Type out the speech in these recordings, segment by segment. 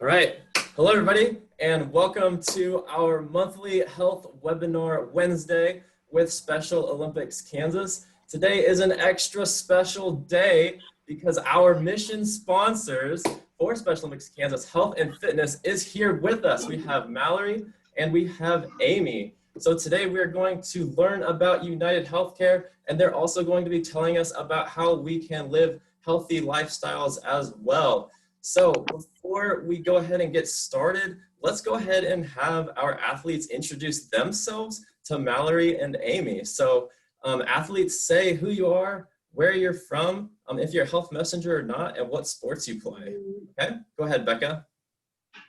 All right. Hello, everybody, and welcome to our monthly health webinar Wednesday with Special Olympics Kansas. Today is an extra special day because our mission sponsors for Special Olympics Kansas Health and Fitness is here with us. We have Mallory and we have Amy. So today we're going to learn about UnitedHealthcare, and they're also going to be telling us about how we can live healthy lifestyles as well. So before we go ahead and get started, let's go ahead and have our athletes introduce themselves to Mallory and Amy. So athletes, say who you are, where you're from, if you're a health messenger or not, and what sports you play. Okay, go ahead, Becca.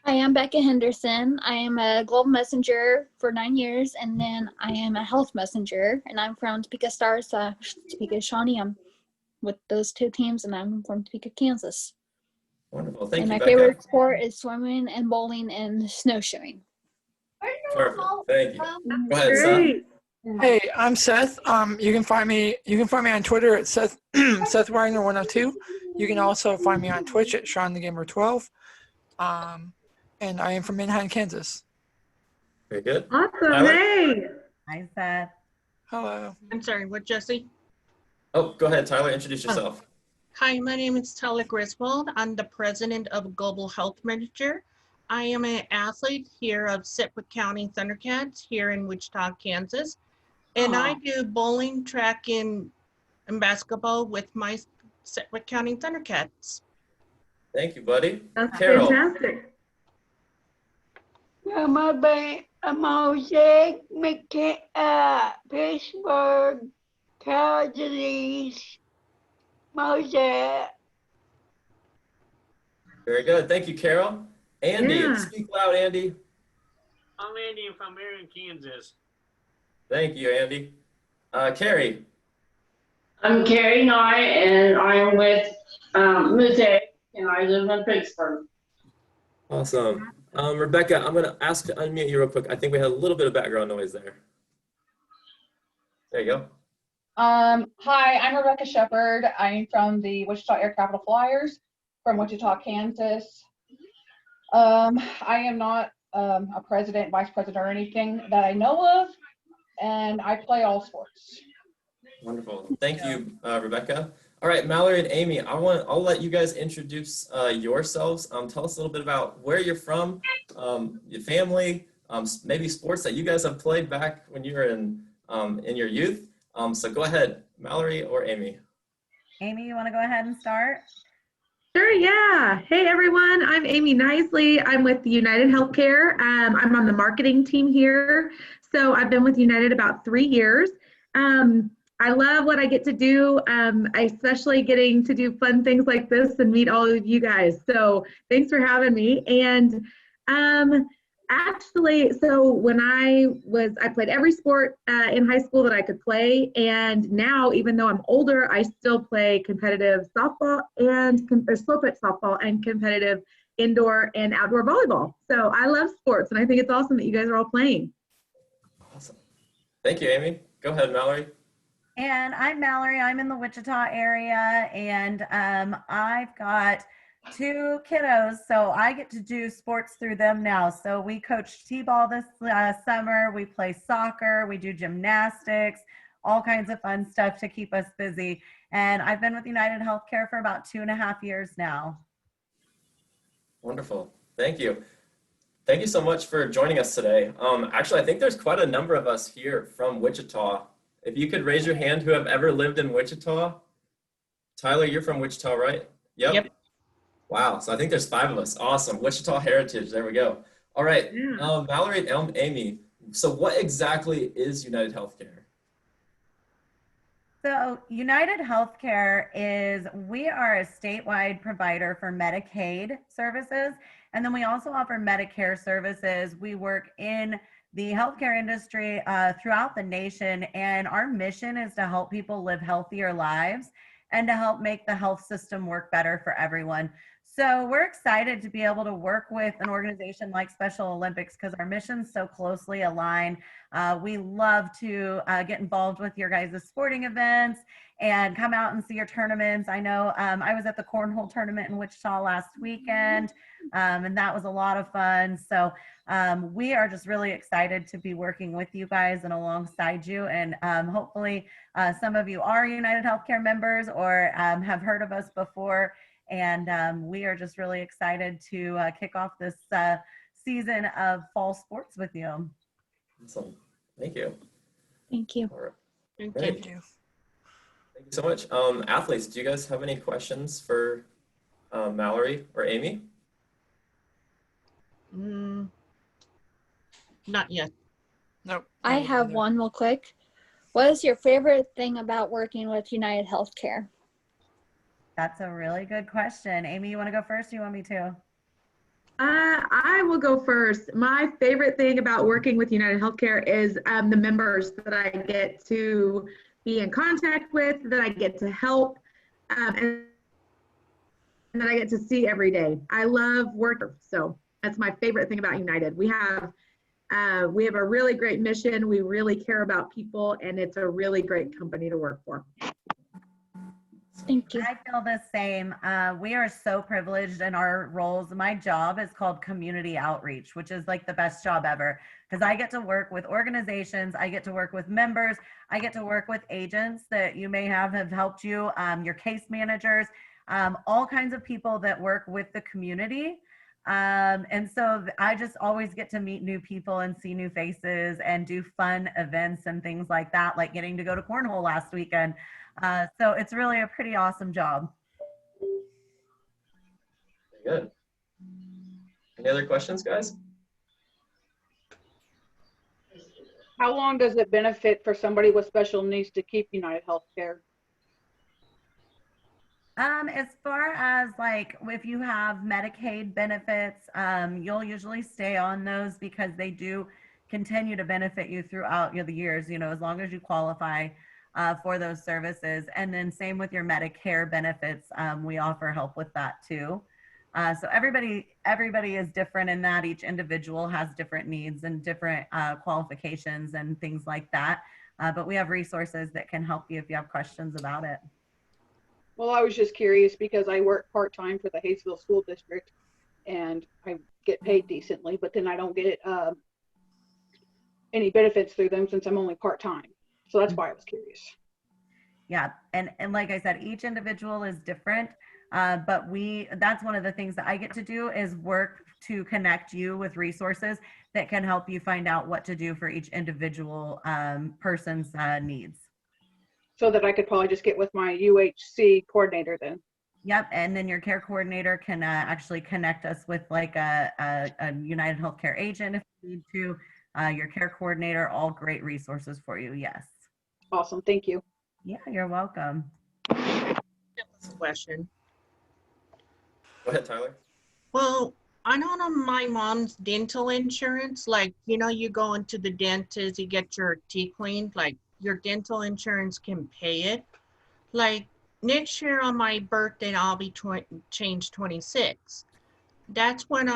Hi, I'm Becca Henderson. I am a global messenger for 9 years, and then I am a health messenger, and I'm from Topeka Stars, Topeka Shawnee. I'm with those two teams, and I'm from Topeka, Kansas. Wonderful. Thank and you, my Becca. favorite sport is swimming and bowling and snowshoeing. Perfect. Thank you. Go ahead, Great. Seth. Hey, I'm Seth. You can find me on Twitter at Seth Seth Wagner 102. You can also find me on Twitch at Sean the Gamer 12. And I am from Manhattan, Kansas. Very good. Awesome. Tyler? Hey. Hi, Seth. Hello. I'm sorry, what, Jesse? Oh, go ahead, Tyler. Introduce yourself. Hi, my name is Tyler Griswold. I'm the president of Global Health Manager. I am an athlete here of Sitwick County Thundercats here in Wichita, Kansas. And I do bowling, track, and basketball with my Sitwick County Thundercats. Thank you, buddy. That's Carol. fantastic. I'm Jose Pittsburgh, Calgary, Mose. Very good. Thank you, Carol. Andy, Yeah. speak loud, Andy. I'm Andy. I'm from Marion, Kansas. Thank you, Andy. Carrie. I'm Carrie Nye, and I'm with Mosaic, and I live in Pittsburgh. Awesome. Rebecca, I'm going to ask to unmute you real quick. I think we had a little bit of background noise there. There you go. Hi, I'm Rebecca Shepard. I'm from the Wichita Air Capital Flyers from Wichita, Kansas. I am not a president, vice president, or anything that I know of, and I play all sports. Wonderful. Thank you, Rebecca. All right, Mallory and Amy, I'll let you guys introduce yourselves. Tell us a little bit about where you're from, your family, maybe sports that you guys have played back when you were in your youth. So go ahead, Mallory or Amy. Amy, you want to go ahead and start? Sure, yeah. Hey, everyone. I'm Amy Nicely. I'm with UnitedHealthcare. I'm on the marketing team here. So I've been with United about 3 years. I love what I get to do. I especially getting to do fun things like this and meet all of you guys. So thanks for having me. And actually, so when I played every sport in high school that I could play. And now, even though I'm older, I still play competitive softball or slow pitch softball and competitive indoor and outdoor volleyball. So I love sports, and I think it's awesome that you guys are all playing. Awesome. Thank you, Amy. Go ahead, Mallory. And I'm Mallory. I'm in the Wichita area, and I've got 2 kiddos, so I get to do sports through them now. So we coach t-ball this summer. We play soccer. We do gymnastics, all kinds of fun stuff to keep us busy. And I've been with UnitedHealthcare for about 2.5 years now. Wonderful. Thank you. Thank you so much for joining us today. Actually, I think there's quite a number of us here from Wichita. If you could raise your hand who have ever lived in Wichita. Tyler, you're from Wichita, right? Yep. Wow, so I think there's 5 of us. Awesome. Wichita heritage, there we go. All right, Yeah. Mallory and Amy, so what exactly is UnitedHealthcare? So UnitedHealthcare we are a statewide provider for Medicaid services. And then we also offer Medicare services. We work in the healthcare industry throughout the nation. And our mission is to help people live healthier lives and to help make the health system work better for everyone. So we're excited to be able to work with an organization like Special Olympics because our missions so closely align. We love to get involved with your guys' sporting events and come out and see your tournaments. I know I was at the cornhole tournament in Wichita last weekend. And that was a lot of fun. So we are just really excited to be working with you guys and alongside you. And hopefully some of you are United Healthcare members or have heard of us before. And we are just really excited to kick off this season of fall sports with you. Awesome. Thank you. Thank you. All right. Thank Great. Thank you. Thank you so much. Athletes, do you guys have any questions for Mallory or Amy? Not yet. Nope. I not have either. one real quick. What is your favorite thing about working with United Healthcare? That's a really good question. Amy, you want to go first? Or you want me to? I will go first. My favorite thing about working with United Healthcare is the members that I get to be in contact with, that I get to help, and that I get to see every day. I love work, so that's my favorite thing about United. We have a really great mission. We really care about people, and it's a really great company to work for. Thank you. I feel the same. We are so privileged in our roles. My job is called community outreach, which is like the best job ever because I get to work with organizations, I get to work with members, I get to work with agents that you may have helped you, your case managers, all kinds of people that work with the community. And so I just always get to meet new people and see new faces and do fun events and things like that, like getting to go to cornhole last weekend. So it's really a pretty awesome job. Very good. Any other questions, guys? How long does it benefit for somebody with special needs to keep United Healthcare? As far as like if you have Medicaid benefits, you'll usually stay on those because they do continue to benefit you throughout the years, as long as you qualify for those services. And then same with your Medicare benefits, we offer help with that too. So everybody is different in that. Each individual has different needs and different qualifications and things like that. But we have resources that can help you if you have questions about it. Well, I was just curious because I work part-time for the Hayesville School District and I get paid decently, but then I don't get any benefits through them since I'm only part-time. So that's why I was curious. Yeah, and like I said, each individual is different, but that's one of the things that I get to do is work to connect you with resources that can help you find out what to do for each individual person's needs. So that I could probably just get with my UHC coordinator then. Yep, and then your care coordinator can actually connect us with like a United Healthcare agent if you need to. Your care coordinator, all great resources for you, yes. Awesome, thank you. Yeah, you're welcome. Question. Go ahead, Tyler. Well, I know on my mom's dental insurance, like, you go into the dentist, you get your teeth cleaned, like your dental insurance can pay it. Like next year on my birthday, I'll be changed 26. That's when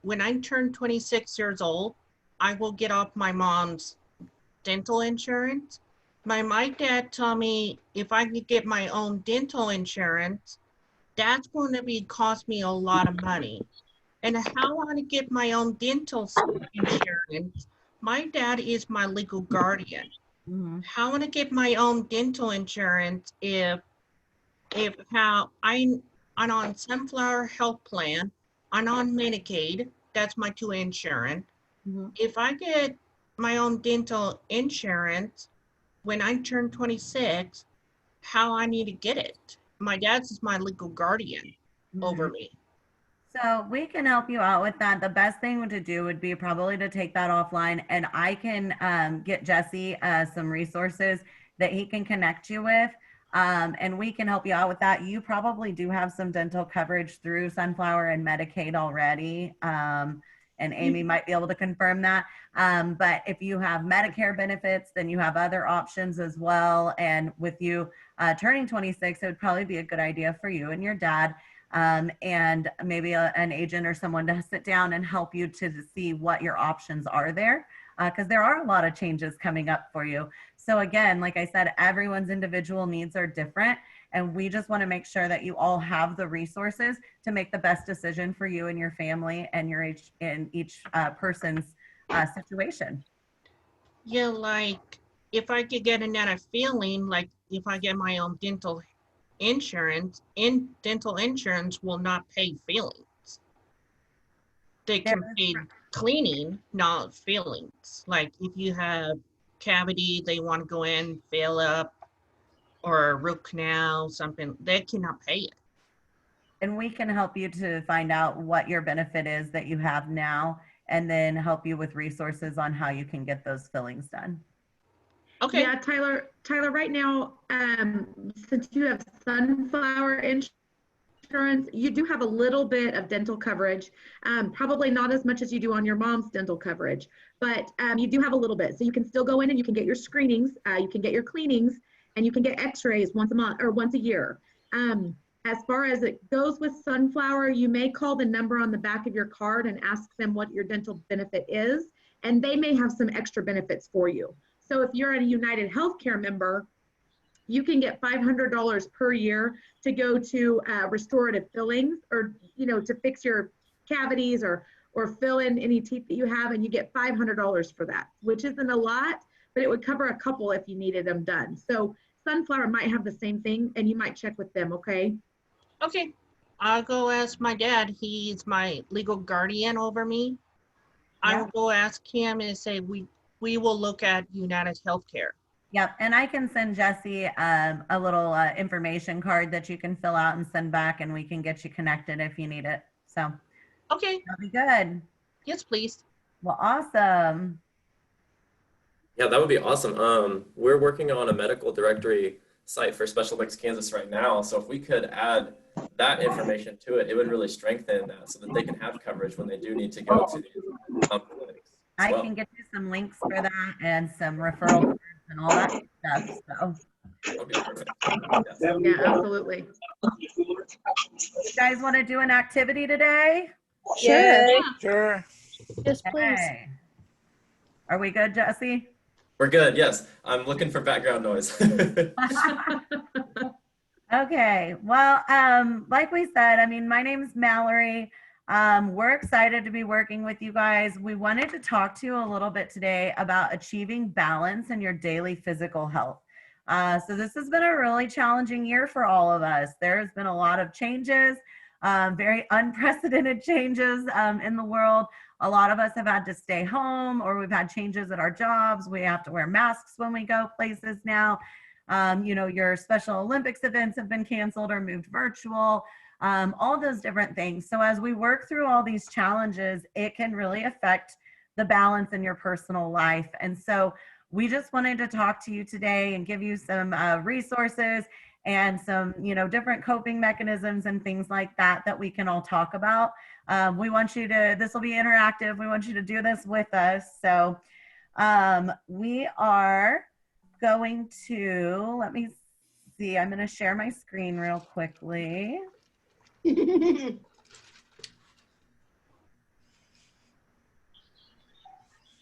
when I turn 26 years old, I will get off my mom's dental insurance. My dad told me if I could get my own dental insurance, that's going to cost me a lot of money. And how I want to get my own dental insurance, my dad is my legal guardian. Mm-hmm. How I want to get my own dental insurance if how I'm on Sunflower Health Plan, I'm on Medicaid, that's my two insurance. Mm-hmm. If I get my own dental insurance when I turn 26, how I need to get it? My dad's my legal guardian over me. So we can help you out with that. The best thing to do would be probably to take that offline, and I can get Jesse some resources that he can connect you with, and we can help you out with that. You probably do have some dental coverage through Sunflower and Medicaid already, and Amy might be able to confirm that. But if you have Medicare benefits, then you have other options as well. And with you turning 26, it would probably be a good idea for you and your dad and maybe an agent or someone to sit down and help you to see what your options are there, because there are a lot of changes coming up for you. So again, like I said, everyone's individual needs are different, And we just want to make sure that you all have the resources to make the best decision for you and your family and each person's situation. Yeah, like if I could get another feeling, like if I get my own dental insurance, dental insurance will not pay fillings. They can pay cleaning, not fillings. Like if you have cavity, they want to go in, fill up, or a root canal, something, they cannot pay it. And we can help you to find out what your benefit is that you have now, and then help you with resources on how you can get those fillings done. Okay. Yeah, Tyler, right now, since you have sunflower insurance, you do have a little bit of dental coverage, probably not as much as you do on your mom's dental coverage, but you do have a little bit. So you can still go in and you can get your screenings, you can get your cleanings, and you can get x-rays once a month or once a year. As far as it goes with sunflower, you may call the number on the back of your card and ask them what your dental benefit is, and they may have some extra benefits for you. So if you're a UnitedHealthcare member, you can get $500 per year to go to restorative fillings, or to fix your cavities or fill in any teeth that you have, and you get $500 for that, which isn't a lot, but it would cover a couple if you needed them done. So sunflower might have the same thing, and you might check with them. Okay. Okay. I'll go ask my dad. He's my legal guardian over me. I will go ask him and say we will look at UnitedHealthcare. Yep, and I can send Jesse a little information card that you can fill out and send back, and we can get you connected if you need it. So, okay, that'll be good. Yes, please. Well, awesome. Yeah, that would be awesome. We're working on a medical directory site for Special Olympics Kansas right now. So if we could add that information to it, it would really strengthen that so that they can have coverage when they do need to go to these clinics. I can get you some links for that and some referral cards and all that stuff. So. That'd be perfect. Yeah, absolutely. You guys want to do an activity today? Sure. Sure. Yes, please. Okay. Are we good, Jesse? We're good, yes. I'm looking for background noise. Okay, well, like we said, I mean, my name's Mallory. We're excited to be working with you guys. We wanted to talk to you a little bit today about achieving balance in your daily physical health. So this has been a really challenging year for all of us. There's been a lot of changes, very unprecedented changes in the world. A lot of us have had to stay home, or we've had changes at our jobs. We have to wear masks when we go places now. Your Special Olympics events have been canceled or moved virtual, all those different things. So as we work through all these challenges, it can really affect the balance in your personal life. And so we just wanted to talk to you today and give you some resources and some, different coping mechanisms and things like that that we can all talk about. We want you to, this will be interactive. We want you to do this with us. So we are going to, let me see, I'm going to share my screen real quickly.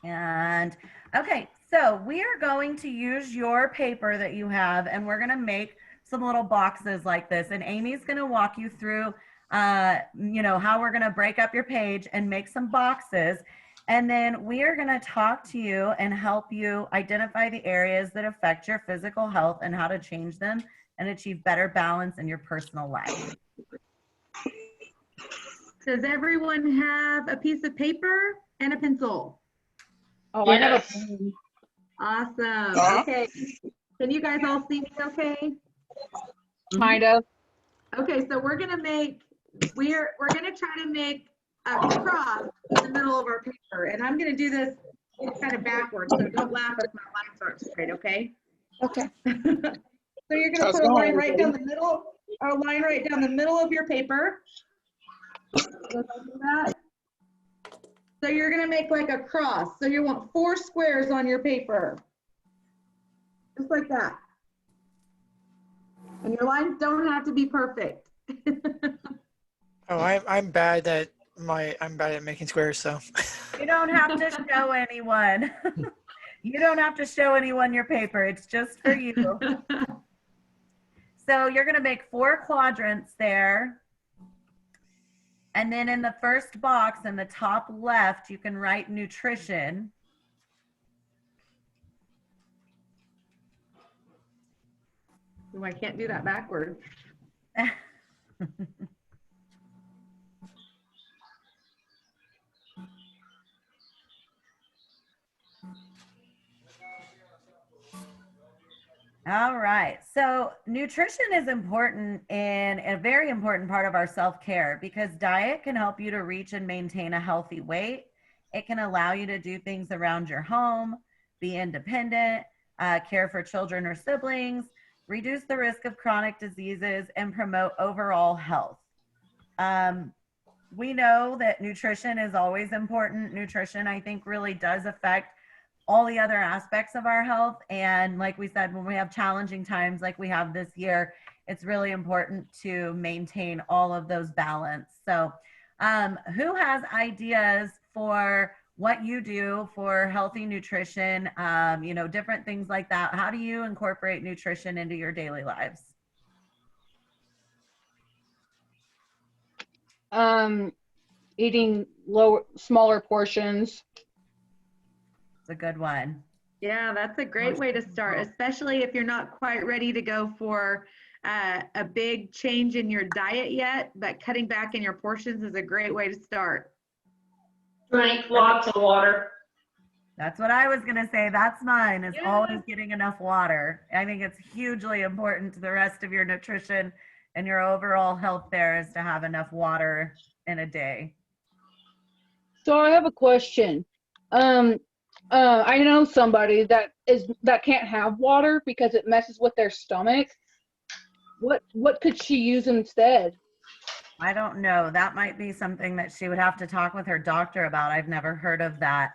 And okay, so we are going to use your paper that you have, and we're going to make some little boxes like this. And Amy's going to walk you through, how we're going to break up your page and make some boxes. And then we are going to talk to you and help you identify the areas that affect your physical health and how to change them and achieve better balance in your personal life. Does everyone have a piece of paper and a pencil? Oh, Yes. I have a pen. Awesome. Okay. Can you guys all see me okay? Kind of. Okay, so we're gonna try to make a cross in the middle of our paper, and I'm gonna do this kind of backwards, so don't laugh if my lines aren't straight, okay? Okay. So you're gonna put a line right down the middle, of your paper. So you're gonna make like a cross. So you want 4 squares on your paper. Just like that. And your lines don't have to be perfect. Oh, I'm bad at making squares, so. You don't have to show anyone. You don't have to show anyone your paper. It's just for you. So you're going to make 4 quadrants there. And then in the first box in the top left, you can write nutrition. Ooh, I can't do that backwards. All right. So nutrition is important and a very important part of our self-care because diet can help you to reach and maintain a healthy weight. It can allow you to do things around your home, be independent, care for children or siblings, reduce the risk of chronic diseases, and promote overall health. We know that nutrition is always important. Nutrition, I think, really does affect all the other aspects of our health. And like we said, when we have challenging times like we have this year, it's really important to maintain all of those balance. So who has ideas for what you do for healthy nutrition, you know, different things like that? How do you incorporate nutrition into your daily lives? Eating smaller portions. It's a good one. Yeah, that's a great way to start, especially if you're not quite ready to go for a big change in your diet yet, but cutting back in your portions is a great way to start. Drink lots of water. That's what I was going to say. That's mine, is always getting enough water. I think it's hugely important to the rest of your nutrition and your overall health there is to have enough water in a day. So I have a question. I know somebody that can't have water because it messes with their stomach. What could she use instead? I don't know. That might be something that she would have to talk with her doctor about. I've never heard of that.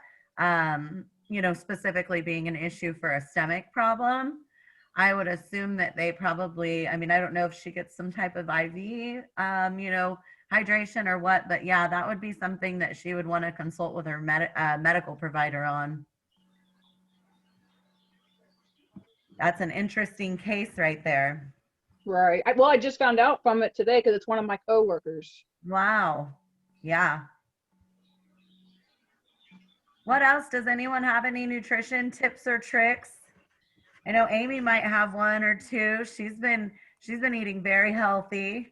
You know, specifically being an issue for a stomach problem. I would assume that they probably, I mean, I don't know if she gets some type of IV, you know, hydration or what, but yeah, that would be something that she would want to consult with her medical provider on. That's an interesting case right there. Right. Well, I just found out from it today because it's one of my coworkers. Wow. Yeah. What else? Does anyone have any nutrition tips or tricks? I know Amy might have one or two. She's been eating very healthy.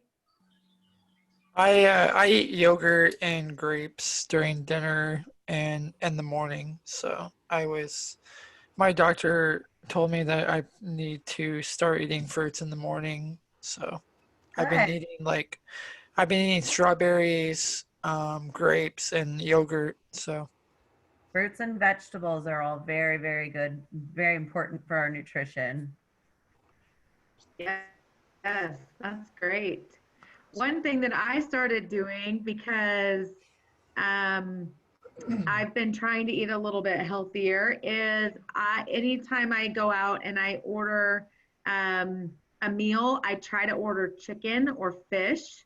I eat yogurt and grapes during dinner and in the morning. So my doctor told me that I need to start eating fruits in the morning. So I've been eating strawberries, grapes, and yogurt. So Fruits and vegetables are all very, very good, very important for our nutrition. Yes, that's great. One thing that I started doing because I've been trying to eat a little bit healthier is anytime I go out and I order a meal, I try to order chicken or fish.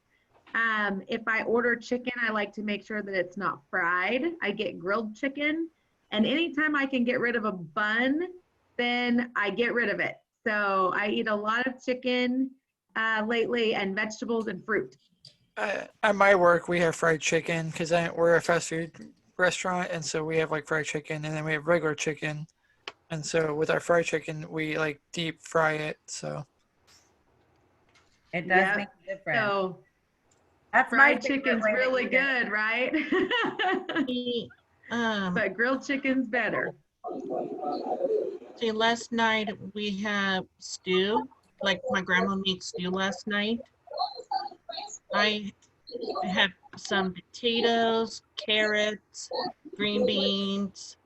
If I order chicken, I like to make sure that it's not fried. I get grilled chicken, and anytime I can get rid of a bun, then I get rid of it. So I eat a lot of chicken lately, and vegetables and fruit. at my work, we have fried chicken because we're a fast food restaurant, and so we have like fried chicken, and then we have regular chicken. And so with our fried chicken, we like deep fry it. So it does make a difference. So that's fried chicken's really good, right? But grilled chicken's better. See, last night we had stew. Like my grandma made stew last night. I have some potatoes, carrots, green beans,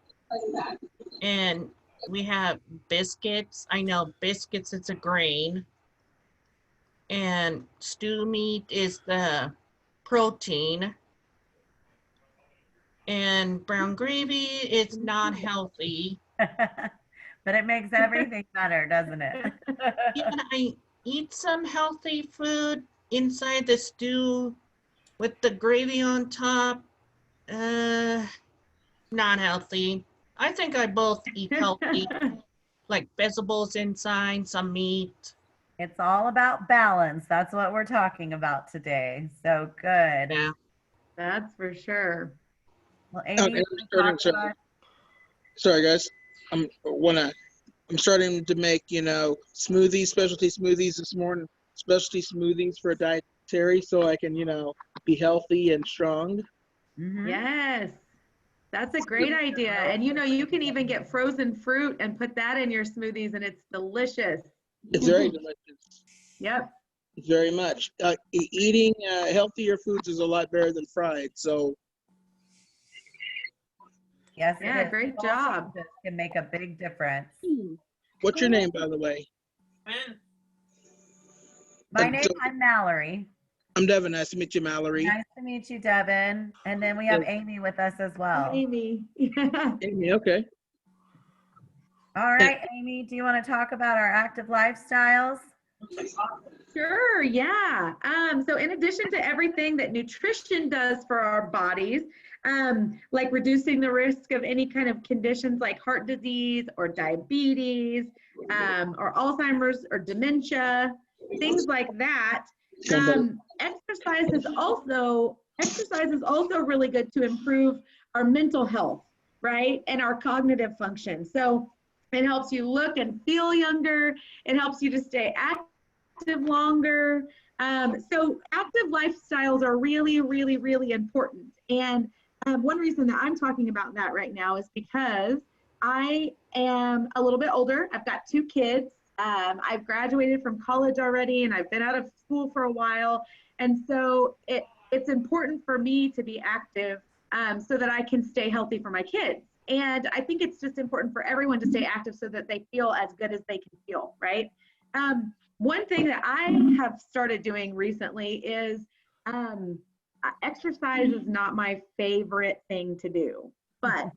and we have biscuits. I know biscuits, it's a grain. And stew meat is the protein. And brown gravy is not healthy. But it makes everything better, doesn't it? Yeah, I eat some healthy food inside the stew with the gravy on top. Not healthy. I think I both eat healthy, like vegetables inside, some meat. It's all about balance. That's what we're talking about today. So good. Yeah. That's for sure. Well, And Amy, I'm starting to, sorry guys, I'm starting to make, smoothies, specialty smoothies this morning, specialty smoothies for a dietary so I can, be healthy and strong. Yes. That's a great idea. And you can even get frozen fruit and put that in your smoothies and it's delicious. It's very delicious. Yep. Very much. Eating healthier foods is a lot better than fried. So. Yes. Yeah, great job. This can make a big difference. What's your name, by the way? My name, I'm Mallory. I'm Devin. Nice to meet you, Mallory. Nice to meet you, Devin. And then we have Amy with us as well. Amy. Amy, okay. All right, Amy, do you want to talk about our active lifestyles? Sure, yeah. So in addition to everything that nutrition does for our bodies, like reducing the risk of any kind of conditions like heart disease or diabetes, or Alzheimer's or dementia, things like that. Exercise is also really good to improve our mental health, right? And our cognitive function. So it helps you look and feel younger. It helps you to stay active longer. So active lifestyles are really, really, really important. And one reason that I'm talking about that right now is because I am a little bit older. I've got 2 kids. I've graduated from college already and I've been out of school for a while. And so it's important for me to be active so that I can stay healthy for my kids. And I think it's just important for everyone to stay active so that they feel as good as they can feel, right? One thing that I have started doing recently is exercise is not my favorite thing to do, but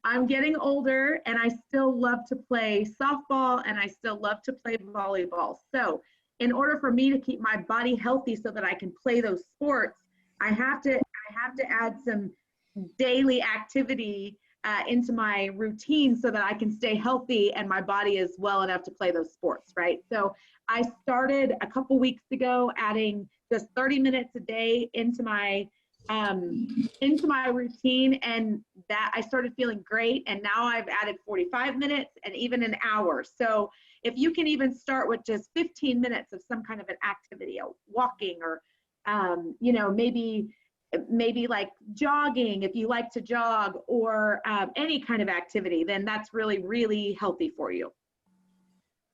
I'm getting older and I still love to play softball and I still love to play volleyball. So in order for me to keep my body healthy so that I can play those sports, I have to add some daily activity into my routine so that I can stay healthy and my body is well enough to play those sports, right? So I started a couple weeks ago adding just 30 minutes a day into my routine, and that I started feeling great. And now I've added 45 minutes and even an hour. So if you can even start with just 15 minutes of some kind of an activity, walking or, maybe like jogging, if you like to jog, or any kind of activity, then that's really, really healthy for you.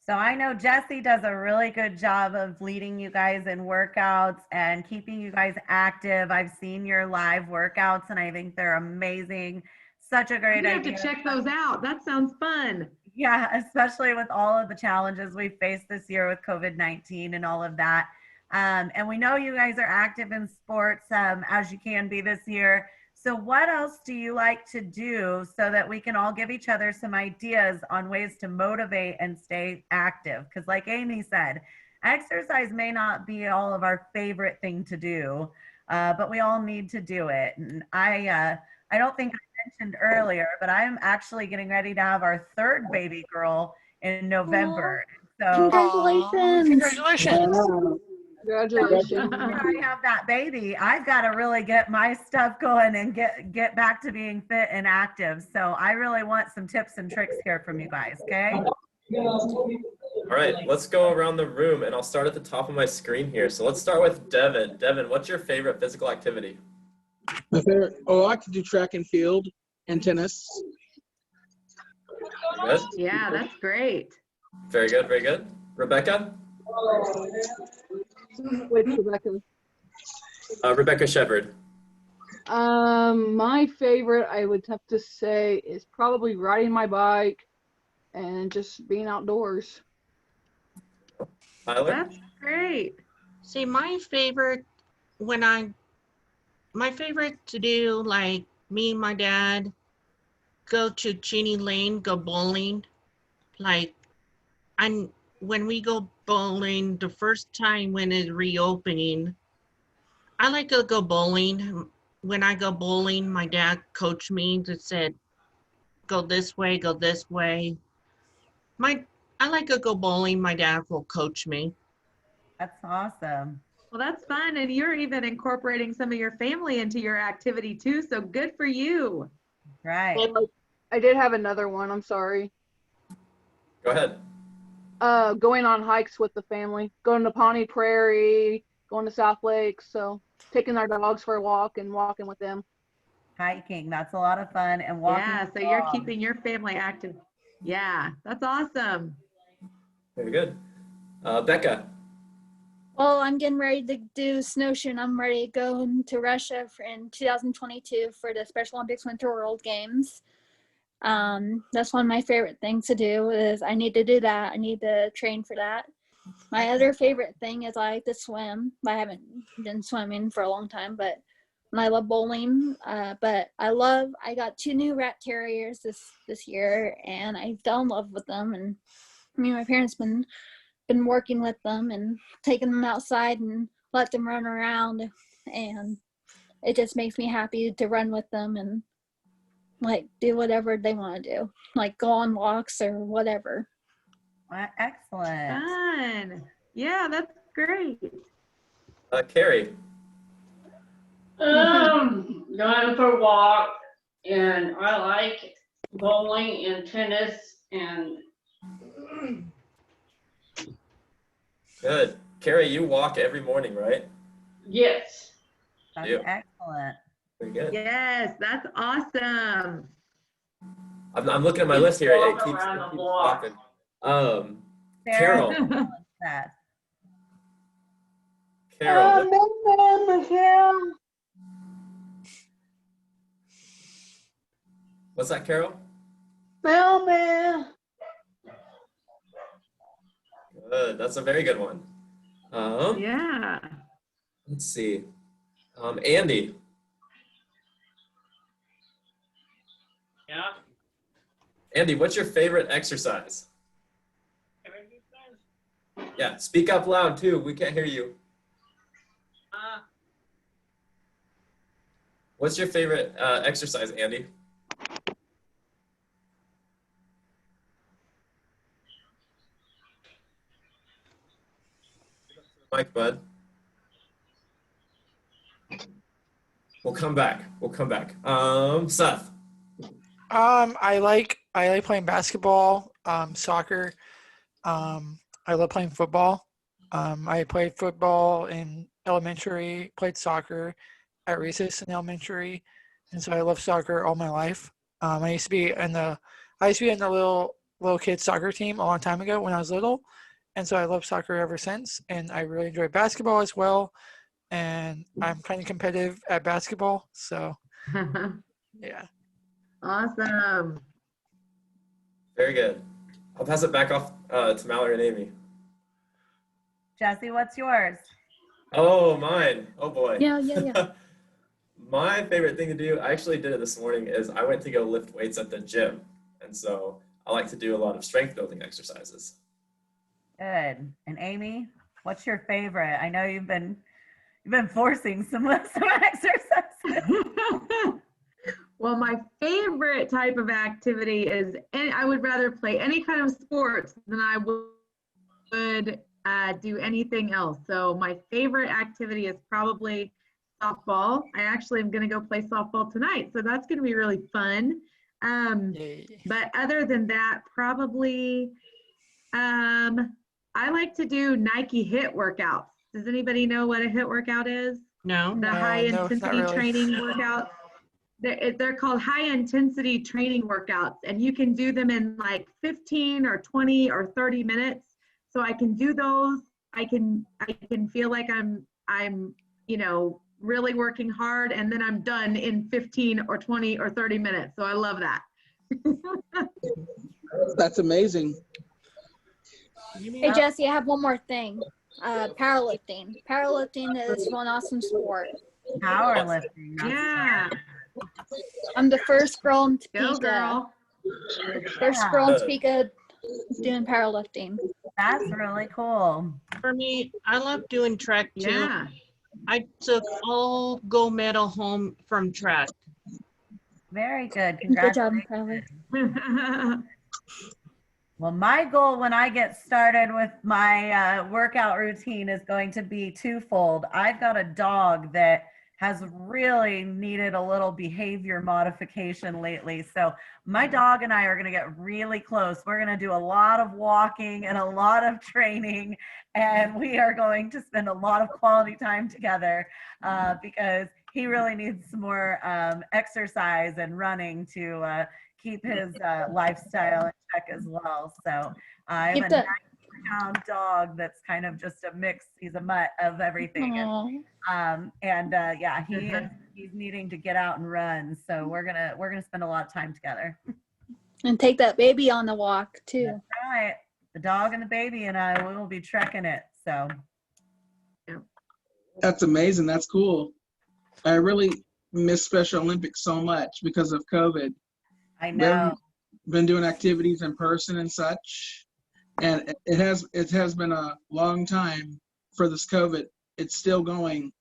So I know Jesse does a really good job of leading you guys in workouts and keeping you guys active. I've seen your live workouts and I think they're amazing. Such a great idea. You have to check those out. That sounds fun. Yeah, especially with all of the challenges we faced this year with COVID-19 and all of that. And we know you guys are active in sports as you can be this year. So what else do you like to do so that we can all give each other some ideas on ways to motivate and stay active? Because like Amy said, exercise may not be all of our favorite thing to do, but we all need to do it. And I don't think I mentioned earlier, but I'm actually getting ready to have our 3rd baby girl in November. So Congratulations. Congratulations. Wow. Congratulations. After I have that baby, I've got to really get my stuff going and get back to being fit and active. So I really want some tips and tricks here from you guys, okay? All right, let's go around the room and I'll start at the top of my screen here. So let's start with Devin. Devin, what's your favorite physical activity? My favorite, I like to do track and field and tennis. Good? Yeah, that's great. Very good, very good. Rebecca? Wait, Rebecca. Rebecca Shepard. My favorite, I would have to say, is probably riding my bike and just being outdoors. Tyler? That's great. See, my favorite to do, like me and my dad go to Cheney Lane, go bowling. Like, when we go bowling, the first time when it's reopening, I like to go bowling. When I go bowling, my dad coached me that said, go this way, go this way. I like to go bowling. My dad will coach me. That's awesome. Well, that's fun. And you're even incorporating some of your family into your activity too. So good for you. Right. Well, I did have another one. I'm sorry. Go ahead. Going on hikes with the family, going to Pawnee Prairie, going to South Lake. So taking our dogs for a walk and walking with them. Hiking. That's a lot of fun. And walking. Yeah, so you're keeping your family active. Yeah, that's awesome. Very good. Becca. Well, I'm getting ready to do snowshoeing. I'm ready to go to Russia in 2022 for the Special Olympics Winter World Games. That's one of my favorite things to do is I need to do that. I need to train for that. My other favorite thing is I like to swim. I haven't been swimming for a long time, but I love bowling. But I got 2 new rat terriers this year, and I fell in love with them. And me and my parents been working with them and taking them outside and let them run around, and it just makes me happy to run with them and like do whatever they want to do, like go on walks or whatever. Excellent. Fun. Yeah, that's great. Carrie. Going for a walk, and I like bowling and tennis and. Good. Carrie, you walk every morning, right? Yes. That's Yeah. excellent. Very good. Yes, that's awesome. I'm looking at my list here. It keeps popping. Carol. That. Carol. Michelle. What's that, Carol? Mailman. Good. That's a very good one. Yeah. Let's see. Andy. Yeah. Andy, what's your favorite exercise? Yeah, speak up loud too. We can't hear you. What's your favorite exercise, Andy? Mike, bud. We'll come back. Seth. I like playing basketball, soccer. I love playing football. I played football in elementary, played soccer at recess in elementary, and so I love soccer all my life. I used to be in the little kids soccer team a long time ago when I was little, and so I love soccer ever since. And I really enjoy basketball as well, and I'm kind of competitive at basketball. So yeah. Awesome. Very good. I'll pass it back off to Mallory and Amy. Jesse, what's yours? Oh, mine. Oh boy. Yeah. My favorite thing to do, I actually did it this morning, is I went to go lift weights at the gym. And so I like to do a lot of strength building exercises. Good. And Amy, what's your favorite? I know you've been forcing some exercises. Well, my favorite type of activity is, I would rather play any kind of sports than I would do anything else. So my favorite activity is probably softball. I actually am going to go play softball tonight, so that's going to be really fun. But other than that, probably I like to do Nike HIIT workouts. Does anybody know what a HIIT workout is? No. The high intensity training workouts. They're called high intensity training workouts, and you can do them in like 15 or 20 or 30 minutes. So I can do those. I can feel like I'm really working hard, and then I'm done in 15 or 20 or 30 minutes. So I love that. That's amazing. Hey Jesse, I have one more thing. Powerlifting. Powerlifting is one awesome sport. Powerlifting. Yeah. I'm the first girl in Go, Topeka. girl. First girl in Topeka doing powerlifting. That's really cool. For me, I love doing track too. Yeah. I took all gold medal home from track. Very good. Good job, Congratulations. Kylie. Well, my goal when I get started with my workout routine is going to be twofold. I've got a dog that has really needed a little behavior modification lately. So my dog and I are going to get really close. We're going to do a lot of walking and a lot of training, and we are going to spend a lot of quality time together because he really needs some more exercise and running to keep his lifestyle in check as well. So I have a 9-pound dog that's kind of just a mix. He's a mutt of everything. Yeah, he's needing to get out and run. So we're gonna spend a lot of time together. And take that baby on the walk too. That's right. The dog and the baby and I will be trekking it. So That's amazing. That's cool. I really miss Special Olympics so much because of COVID. I know. Been doing activities in person and such, and it has been a long time for this COVID. It's still going.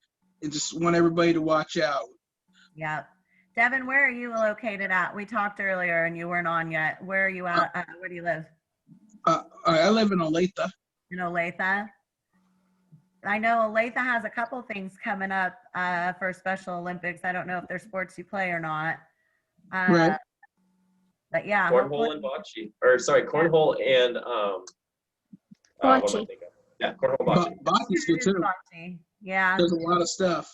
I just want everybody to watch out. Yeah. Devin, where are you located at? We talked earlier and you weren't on yet. Where are you at? Where do you live? I live in Olathe. In Olathe? I know Olathe has a couple things coming up for Special Olympics. I don't know if they're sports you play or not. Right. But yeah. Cornhole and bocce. Or sorry, cornhole and bocce. Yeah, cornhole bocce. Bocce's good too. Bocce. Yeah. There's a lot of stuff.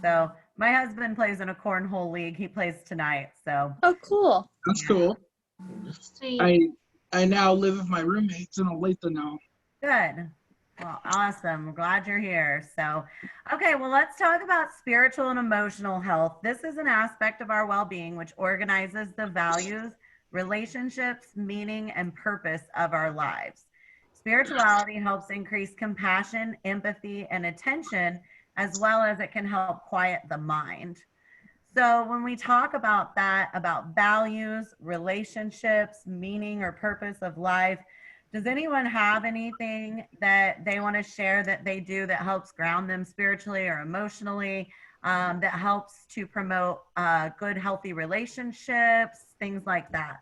So my husband plays in a cornhole league. He plays tonight. So. Oh, cool. That's cool. I now live with my roommates in Olathe now. Good. Well, awesome. I'm glad you're here. So, okay, well, let's talk about spiritual and emotional health. This is an aspect of our well-being which organizes the values, relationships, meaning, and purpose of our lives. Spirituality helps increase compassion, empathy, and attention, as well as it can help quiet the mind. So when we talk about that, about values, relationships, meaning, or purpose of life, does anyone have anything that they want to share that they do that helps ground them spiritually or emotionally, that helps to promote good, healthy relationships, things like that?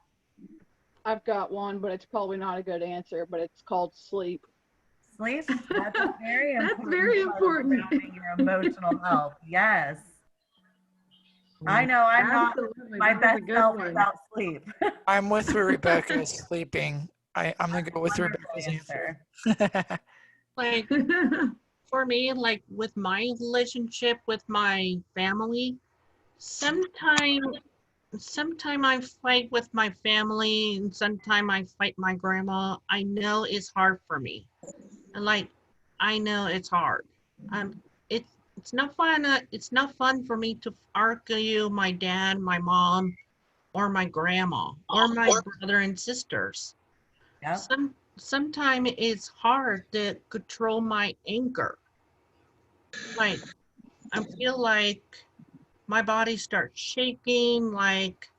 I've got one, but it's probably not a good answer, but it's called sleep. Sleep? That's very important. That's very important. Grounding your emotional health. Yes. I know I'm Absolutely. not my That was a best good self one. without sleep. I'm with Rebecca sleeping. I'm gonna go with Rebecca's answer. Like for me, like with my relationship with my family, sometime I fight with my family and sometime I fight my grandma. I know it's hard for me. And like I know it's hard. It's not fun. It's not fun for me to argue my dad, my mom, or my grandma, or my brother and sisters. Yeah. Sometimes it's hard to control my anger. Like I feel like my body starts shaking. Like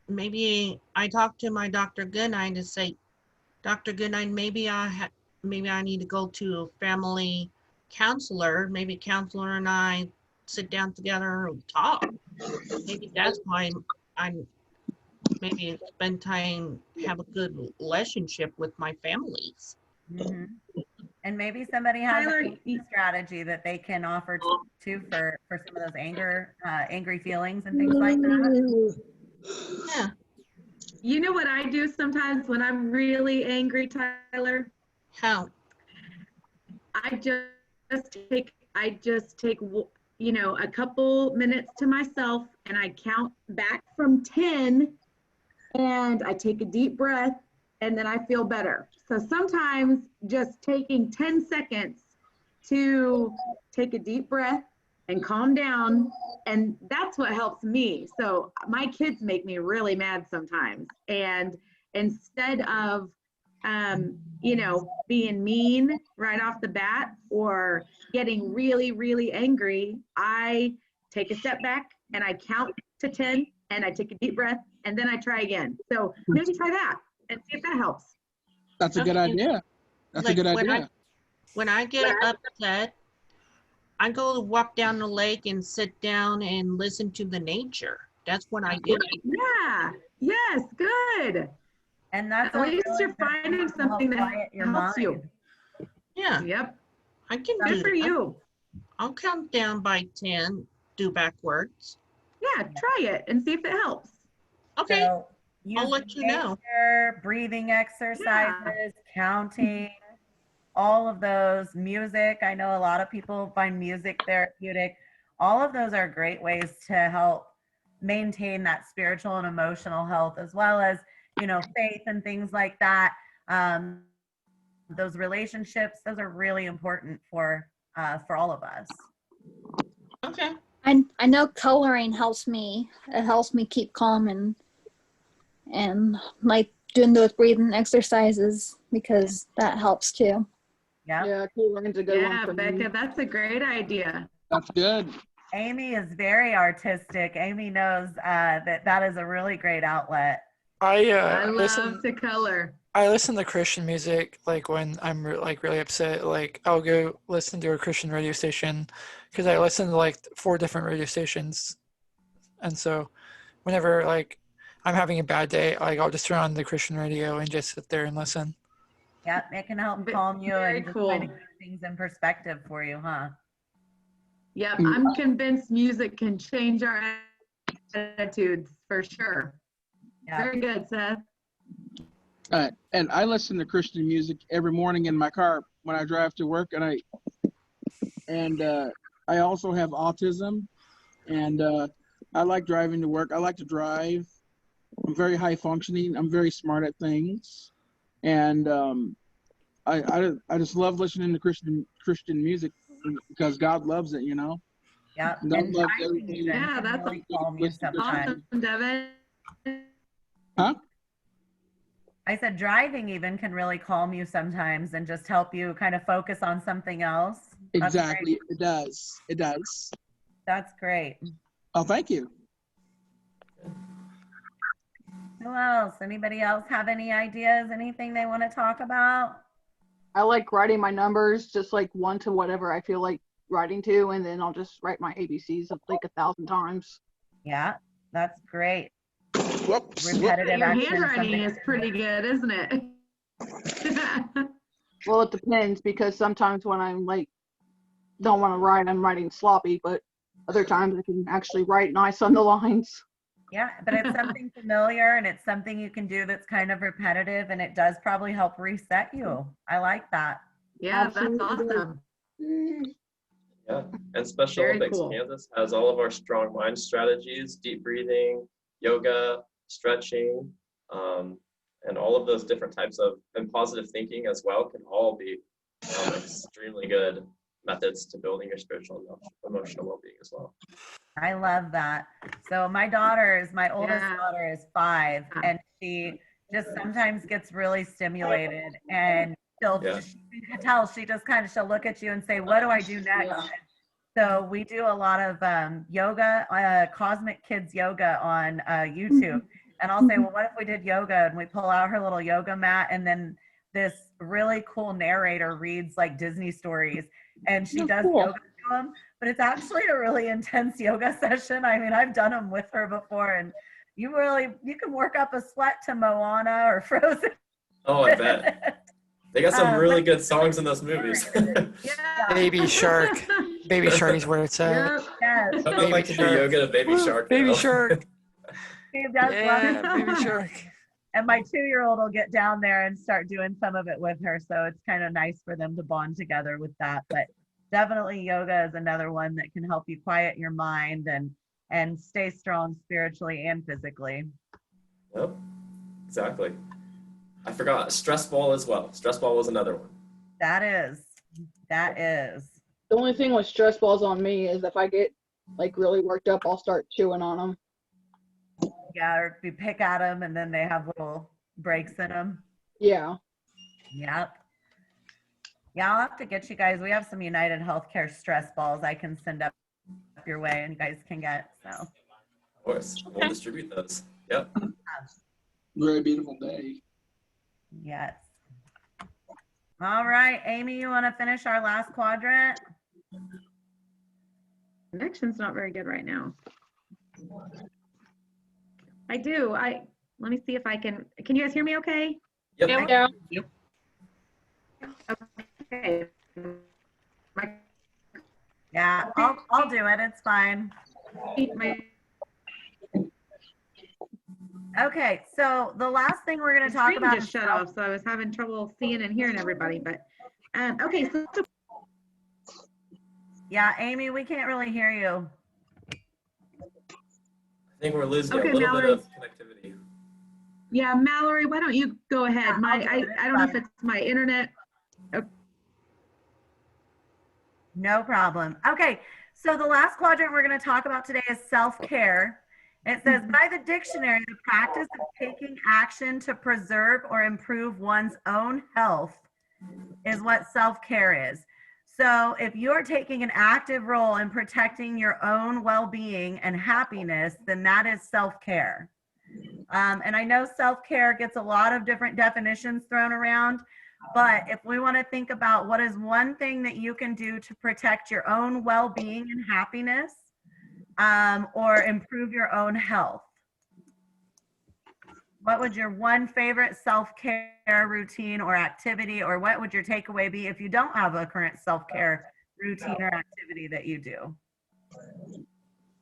maybe I talk to my Dr. Goodnight to say, Dr. Goodnight, maybe I need to go to a family counselor. Maybe counselor and I sit down together and talk. Maybe that's why I'm maybe spend time, have a good relationship with my families. Mm-hmm. And maybe somebody has a strategy that they can offer to for some of those angry feelings and things like that. Yeah. You know what I do sometimes when I'm really angry, Tyler? How? I just take a couple minutes to myself and I count back from 10 and I take a deep breath and then I feel better. So sometimes just taking 10 seconds to take a deep breath and calm down, and that's what helps me. So my kids make me really mad sometimes, and instead of being mean right off the bat or getting really, really angry, I take a step back and I count to 10 and I take a deep breath and then I try again. So maybe try that and see if that helps. That's a good idea. That's a good idea. When I get upset, I go walk down the lake and sit down and listen to the nature. That's what I do. Yeah. Yes. Good. And that's At a least really you're good finding thing to help something that quiet your helps you. mind. Yeah, Yep. I can Good do for that. you. I'll count down by 10, do backwards. Yeah, try it and see if it helps. Okay, So I'll using let you know. nature, breathing exercises, counting, all of those, music. I know a lot of people find music therapeutic. All of those are great ways to help maintain that spiritual and emotional health, as well as, you know, faith and things like that. Those relationships, those are really important for all of us. Okay. I know coloring helps me. It helps me keep calm and like doing those breathing exercises because that helps too. Yeah. Coloring's a good one Yeah, for Becca, me. that's a great idea. That's good. Amy is very artistic. Amy knows that is a really great outlet. I listen. love to color. I listen to Christian music like when I'm like really upset. Like I'll go listen to a Christian radio station because I listen to like 4 different radio stations, and so whenever like I'm having a bad day, like I'll just turn on the Christian radio and just sit there and listen. Yeah, it can help calm you Very and just cool. kind of keep things in perspective for you, huh? Yep, I'm convinced music can change our attitudes for sure. Yeah. Very good, Seth. And I listen to Christian music every morning in my car when I drive to work, and I also have autism, and I like driving to work. I like to drive. I'm very high functioning. I'm very smart at things, and I just love listening to Christian music because God loves it, you know. Yeah, God and loves driving everything. even Yeah, can that's really calm you sometimes. awesome, Devin. Huh? I said driving even can really calm you sometimes and just help you kind of focus on something else. That's Exactly. great. It does. It does. That's great. Oh, thank you. Who else? Anybody else have any ideas? Anything they want to talk about? I like writing my numbers, just like 1 to whatever I feel like writing to, and then I'll just write my ABCs like 1,000 times. Yeah, that's great. Whoops. Repetitive Your action. handwriting is pretty good, isn't it? Well, it depends because sometimes when I'm like don't want to write, I'm writing sloppy, but other times I can actually write nice on the lines. Yeah, but it's something familiar and it's something you can do that's kind of repetitive, and it does probably help reset you. I like that. Yeah, that's Absolutely. awesome. Yeah, and Special Very Olympics cool. Kansas has all of our strong mind strategies, deep breathing, yoga, stretching, and all of those different types of, and positive thinking as well can all be extremely good methods to building your spiritual and emotional well-being as well. I love that. So my oldest daughter is 5, and she just sometimes gets really stimulated, and you can tell she'll look at you and say, what do I do next? Yeah. So we do a lot of yoga, Cosmic Kids Yoga on YouTube. And I'll say, well, what if we did yoga? And we pull out her little yoga mat, and then this really cool narrator reads like Disney stories, and she does yoga to them. But it's actually a really intense yoga session. I mean, I've done them with her before, and you can work up a sweat to Moana or Frozen. Oh, I bet. They got some really good songs in those movies. Baby Shark. Baby Shark is where it's at. Yes. I'd like to do yoga to Baby Shark. Baby though. Shark. She does love it. Baby Shark. And my 2-year-old will get down there and start doing some of it with her. So it's kind of nice for them to bond together with that. But definitely yoga is another one that can help you quiet your mind and stay strong spiritually and physically. Yep, exactly. I forgot stress ball as well. Stress ball was another one. That is. The only thing with stress balls on me is if I get like really worked up, I'll start chewing on them. Yeah, or if you pick at them and then they have little breaks in them. Yeah. Yep. Yeah, I'll have to get you guys. We have some UnitedHealthcare stress balls I can send up your way and you guys can get. So. Of course, we'll distribute those. Yep. Very beautiful day. Yes. All right, Amy, you want to finish our last quadrant? Connection's not very good right now. I do. Let me see if I can you guys hear me okay? Yep. Yeah. Okay. Yeah, I'll do it. It's fine. Okay, so the last thing we're going to talk about just shut off, so I was having trouble seeing and hearing everybody. But okay, so yeah, Amy, we can't really hear you. I think we're losing Okay, a little Mallory. bit of connectivity. yeah, Mallory, why don't you go ahead? Yeah, I'll do it. I don't know if it's my internet. No problem. Okay, so the last quadrant we're going to talk about today is self-care. It says, by the dictionary, the practice of taking action to preserve or improve one's own health is what self-care is. So if you're taking an active role in protecting your own well-being and happiness, then that is self-care. And I know self-care gets a lot of different definitions thrown around, but if we want to think about what is one thing that you can do to protect your own well-being and happiness, or improve your own health, what would your one favorite self-care routine or activity, or what would your takeaway be if you don't have a current self-care routine or activity that you do? Do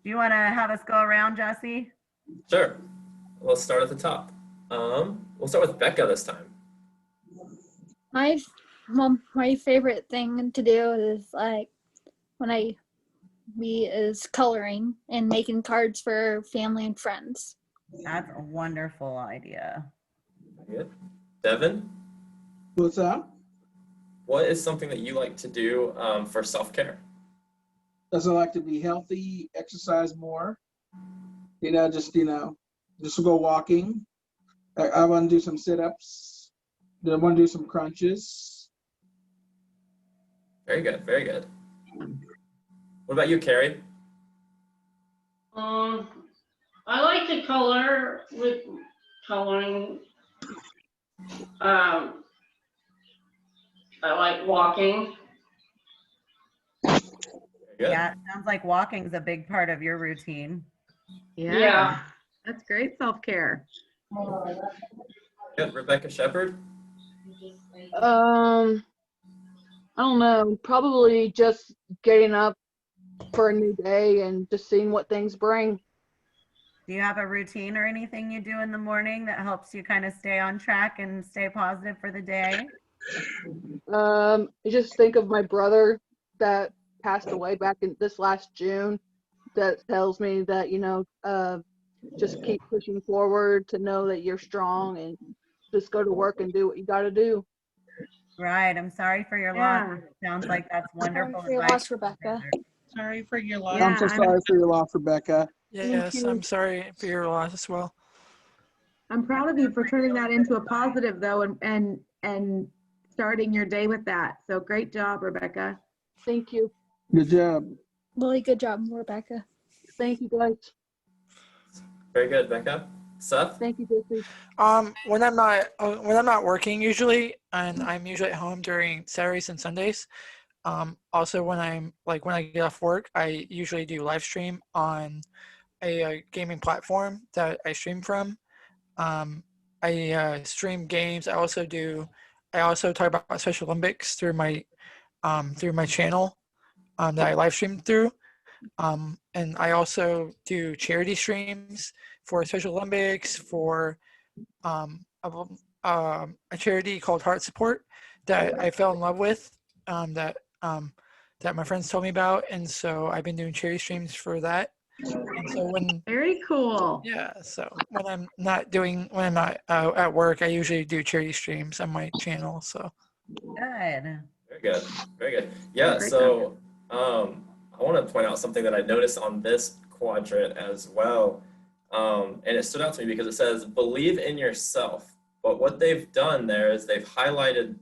you want to have us go around, Jesse? Sure. Let's start at the top. We'll start with Becca this time. My favorite thing to do is like is coloring and making cards for family and friends. That's a wonderful idea. Good. Devin, What's up? what is something that you like to do for self-care? Does I like to be healthy, exercise more? Just go walking. I want to do some sit-ups. I want to do some crunches. Very good. Very good. What about you, Carrie? I like to color with coloring. I like walking. Very good. Yeah, it sounds like walking is a big part of your routine. Yeah. That's great self-care. Good. Rebecca Shepherd? I don't know. Probably just getting up for a new day and just seeing what things bring. Do you have a routine or anything you do in the morning that helps you kind of stay on track and stay positive for the day? I just think of my brother that passed away back in this last June. That tells me that, just keep pushing forward, to know that you're strong, and just go to work and do what you got to do. Right. I'm sorry for your loss. It sounds like that's wonderful. Sorry for your loss, Rebecca. Sorry for your loss. I'm so sorry for your loss, Rebecca. Yes, I'm sorry for your loss as well. I'm proud of you for turning that into a positive though, and starting your day with that. So great job, Rebecca. Thank you. Good job. Really good job, Rebecca. Thank you, guys. Very good, Becca. Seth? Thank you, Jesse. When I'm not working usually, and I'm usually at home during Saturdays and Sundays. Also when I get off work, I usually do live stream on a gaming platform that I stream from. I stream games. I also talk about Special Olympics through my channel that I live stream through. And I also do charity streams for Special Olympics, for a charity called Heart Support that I fell in love with, that my friends told me about, and so I've been doing charity streams for that. And so Very cool. so when I'm not at work, I usually do charity streams on my channel. So Good. Very good. Very good. Yeah, so I want to point out something that I noticed on this quadrant as well. And it stood out to me because it says, believe in yourself. But what they've done there is they've highlighted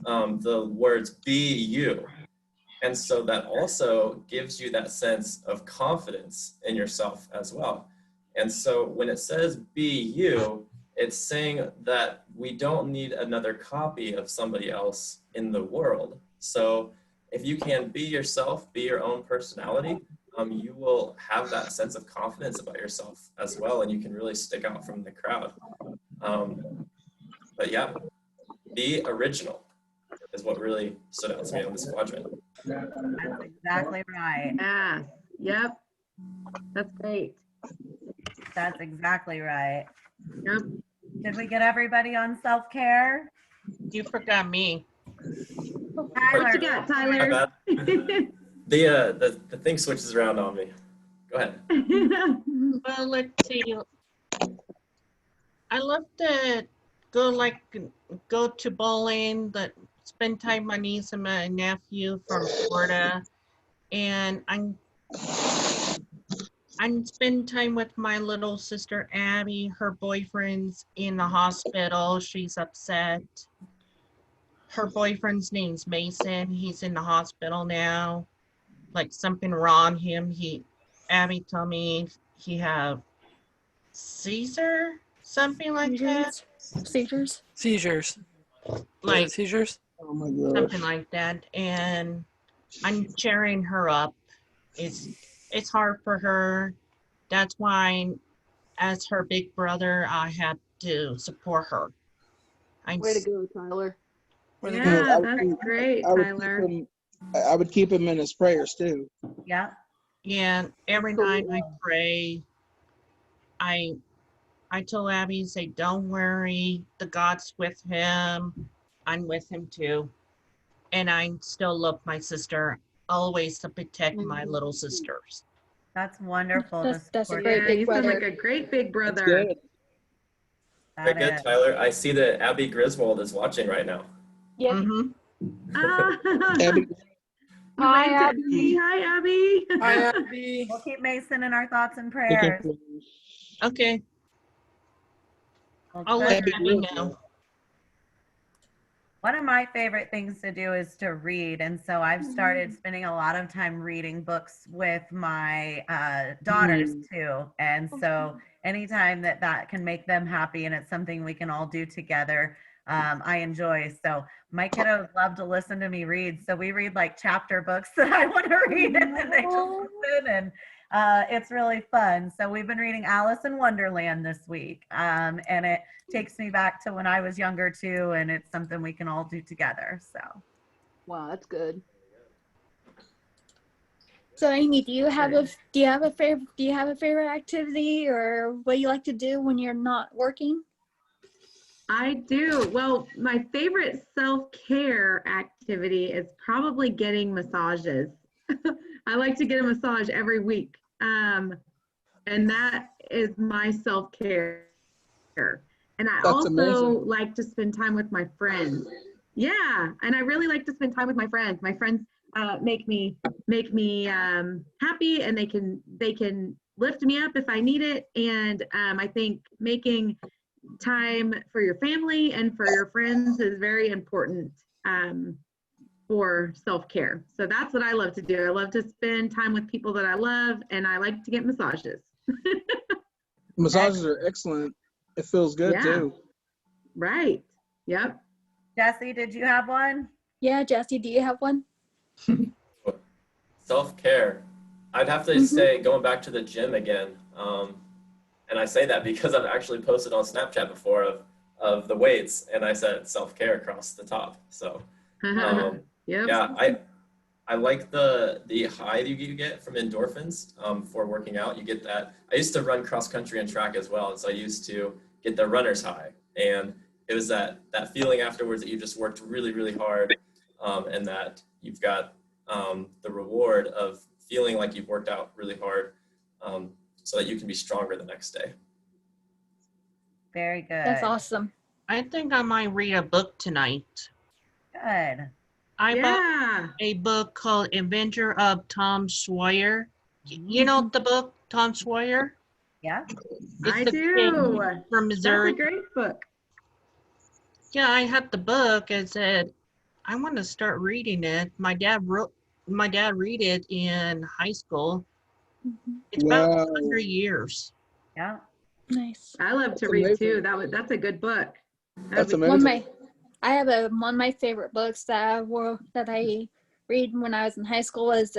the words be you. And so that also gives you that sense of confidence in yourself as well. And so when it says be you, it's saying that we don't need another copy of somebody else in the world. So if you can be yourself, be your own personality, you will have that sense of confidence about yourself as well, and you can really stick out from the crowd. But yeah, be original is what really stood out to me on this quadrant. That's exactly right. Yeah. Yep. That's great. That's exactly right. Yep. Did we get everybody on self-care? You forgot me. What you got, My Tyler? bad. The thing switches around on me. Go ahead. Well, let's see. I love to go to bowling, but spend time with my niece and my nephew from Florida, and I'm spending time with my little sister Abby. Her boyfriend's in the hospital. She's upset. Her boyfriend's name's Mason. He's in the hospital now. Like something wrong him. Abby told me he have Caesar, something like that. Seizures. Seizures. Like Seizures. Oh my gosh. something like that. And I'm cheering her up. It's hard for her. That's why, as her big brother, I have to support her. Way to go, Tyler. Yeah, that's great, Tyler. I would keep him in his prayers too. Yeah. Yeah, every night I pray. I told Abby, say, don't worry, the God's with him. I'm with him too. And I still love my sister, always to protect my little sisters. That's wonderful. That's a support great Yeah, big you sound brother. like a great big That's brother. good. Very good, Tyler. I see that Abby Griswold is watching right now. Yep. Mm-hmm. Abby, Hi, Hi, Abby. Hi, Abby. Hi, Abby. We'll keep Mason in our thoughts and take care, prayers. please. Okay, Well, I'll good. let Abby Abby Griswold. know. One of my favorite things to do is to read. And so I've started spending a lot of time reading books with my daughters too. And so anytime that can make them happy and it's something we can all do together, I enjoy. So my kiddos love to listen to me read. So we read like chapter books that I want to read and then they just listen, and it's really fun. So we've been reading Alice in Wonderland this week. And it takes me back to when I was younger too, and it's something we can all do together. So Wow, that's good. So Amy, do you have a favorite activity or what you like to do when you're not working? I do. Well, my favorite self-care activity is probably getting massages. I like to get a massage every week. And that is my self-care. And I That's also amazing. like to spend time with my friends. Yeah, and I really like to spend time with my friends. My friends make me happy, and they can lift me up if I need it. And I think making time for your family and for your friends is very important for self-care. So that's what I love to do. I love to spend time with people that I love, and I like to get massages. Massages are excellent. It feels good too. Right. Yep. Jesse, did you have one? Yeah, Jesse, do you have one? Self-care. I'd have to say going back to the gym again. And I say that because I've actually posted on Snapchat before of the weights, and I said self-care across the top. So yeah, I like the high that you get from endorphins for working out. You get that. I used to run cross country and track as well, and so I used to get the runner's high, and it was that feeling afterwards that you just worked really, really hard, and that you've got the reward of feeling like you've worked out really hard, so that you can be stronger the next day. Very good. That's awesome. I think I might read a book tonight. Good. I bought a book called Adventure of Tom Sawyer. You know the book, Tom Sawyer? Yeah. I do. From Missouri. That's a great book. Yeah, I had the book and said, I want to start reading it. My dad read it in high school. It's about 100 years. Yeah. Nice. I love to read too. That's a good book. That's One amazing. of my favorite books that I read when I was in high school was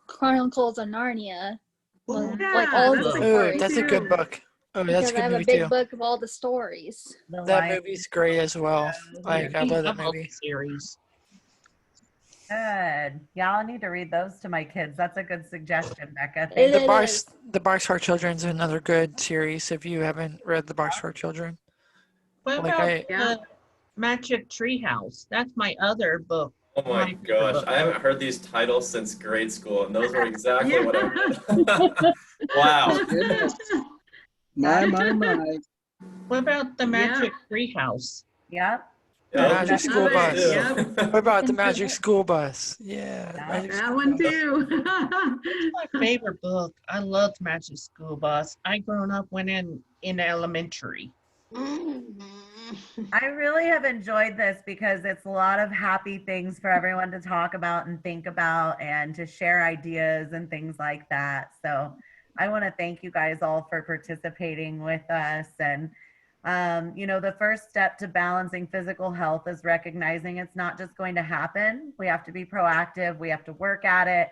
Chronicles of Narnia. Ooh, Like all the that's a Oh, stories. that's a good book. Oh, that's Because a I good have a movie big too. book of all the stories. The That Lion movie's great as well. Like, I love that love movie. the series. Good. Yeah, I'll need to read those to my kids. That's a good suggestion, Becca. It Thank you. is. The Box for Children's another good series if you haven't read The Box for Children. What Like about Yeah. Magic Treehouse? That's my other book. Oh my favorite gosh, book. I haven't heard these titles since grade school, and those were exactly Yeah. what I read. Wow. Goodness. My. What about the Magic Treehouse? Yep. The Yeah, Magic those School Love it, Bus. too. What about the Magic School Bus? Yeah, the Yeah. Magic That School one Bus. too. It's my favorite book. I loved Magic School Bus. I grown up when in elementary. I really have enjoyed this because it's a lot of happy things for everyone to talk about and think about and to share ideas and things like that. So I want to thank you guys all for participating with us. And, the first step to balancing physical health is recognizing it's not just going to happen. We have to be proactive. We have to work at it.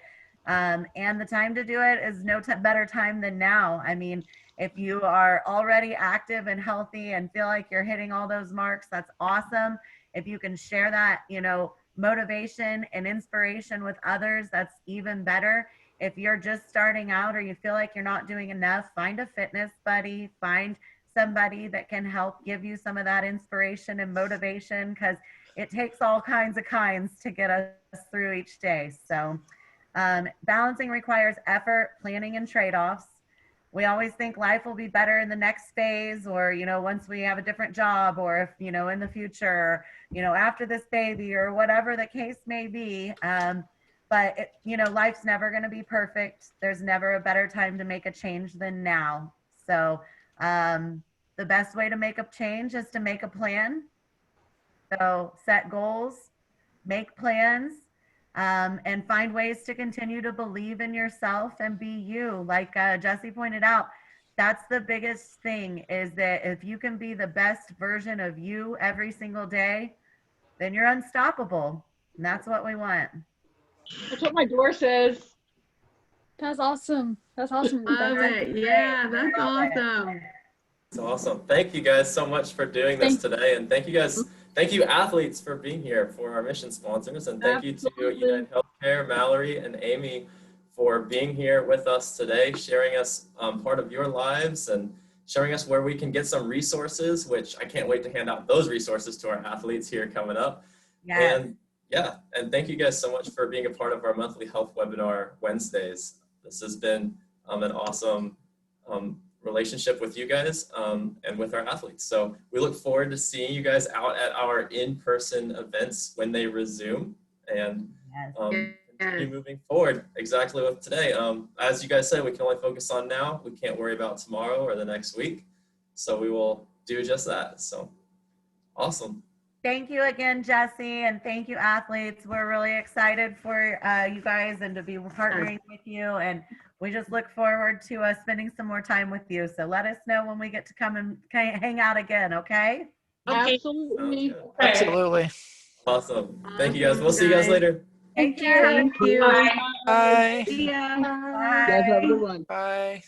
And the time to do it is no better time than now. I mean, if you are already active and healthy and feel like you're hitting all those marks, that's awesome. If you can share that, motivation and inspiration with others, that's even better. If you're just starting out or you feel like you're not doing enough, find a fitness buddy, find somebody that can help give you some of that inspiration and motivation, because it takes all kinds to get us through each day. So balancing requires effort, planning, and trade-offs. We always think life will be better in the next phase, or, once we have a different job, or if, in the future, after this baby, or whatever the case may be. But life's never going to be perfect. There's never a better time to make a change than now. So the best way to make a change is to make a plan. So set goals, make plans, and find ways to continue to believe in yourself and be you. Like Jesse pointed out, that's the biggest thing, is that if you can be the best version of you every single day, then you're unstoppable. And that's what we want. That's what my door says. That's awesome. That's awesome. Love Rebecca. it. Yeah, that's awesome. It's awesome. Thank you guys so much for doing this today. And thank you athletes for being here for our mission sponsors. And thank you to UnitedHealthcare, Mallory and Amy for being here with us today, sharing us part of your lives and showing us where we can get some resources, which I can't wait to hand out those resources to our athletes here coming up. Yes. And thank you guys so much for being a part of our monthly health webinar Wednesdays. This has been an awesome relationship with you guys and with our athletes. So we look forward to seeing you guys out at our in-person events when they resume, and continue moving forward exactly with today. As you guys said, we can only focus on now. We can't worry about tomorrow or the next week. So we will do just that. So awesome. Thank you again, Jesse, and thank you, athletes. We're really excited for you guys and to be partnering with you, and we just look forward to spending some more time with you. So let us know when we get to come and hang out again, okay? Okay. Absolutely. Absolutely. Awesome. Thank you guys. We'll see you guys later. Take care. Thank you. Bye. Bye. See ya. Bye. You guys have a good one. Bye.